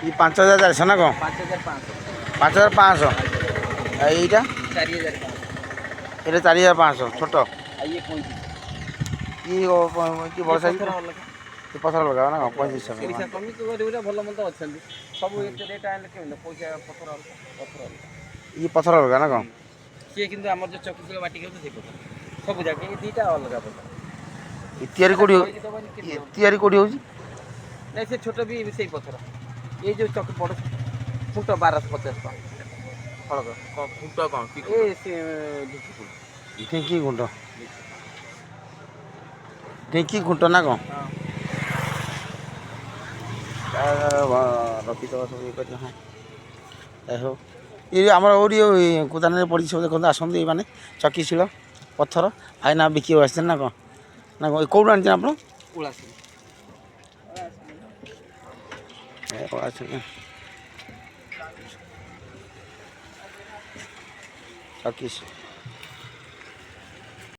ये 5400 ना कौन 5500 5500 এইটা 4500 এটা 4500 ছোট আর ইয়ে 35 কি বড় সাইজ পথর লগাও না 3500 ପଇସା କମିକି ଗରିବଟା ଭଲ ମନ୍ଦ ଅଛନ୍ତି ସବୁ ଏତେ ରେଟ୍ ଆଣିଲେ କେମିତି ପଇସା ପଥର ଅଲଗା ये पथर लगा ना कौन ସିଏ କିନ୍ତୁ ଆମର ଯେଉଁ ଚକିଶୂଳ ମାଟି ହେଉଛି ସେଇ ପଥର ସବୁ ଯାକ ଏଇ ଦୁଇଟା ଅଲଗା ପଥର ତିଆରି କୋଉଠି ତିଆରି କୋଉଠି ହଉଛି ନାଇଁ ସେ ଛୋଟ ବି ସେଇ ପଥର ଏଇ ଯେଉଁ ଚକି ବଡ଼ ଖୁଣ୍ଟ 1250 ଟଙ୍କା ହଳଦ ଖୁଣ୍ଟ କ'ଣ ଏ ସେ ढेंकी गुंड ढेंकी गुंट ना कौन ରଖିଦେବା ସବୁ ଇଏ କରି ହଁ ଯାଇ ହଉ ଇଏ ଆମର ଓଡ଼ି ଗୋଦାନରେ ପଡ଼ିଛି ସବୁ ଦେଖନ୍ତୁ ଆସନ୍ତୁ ଏଇମାନେ ଚକି ଶିଳ ପଥର ଭାଇନା ବିକିବାକୁ ଆସିଛନ୍ତି ନା କ'ଣ ନା କ'ଣ କେଉଁଠୁ ଆଣିଛନ୍ତି ଆପଣ ଚକି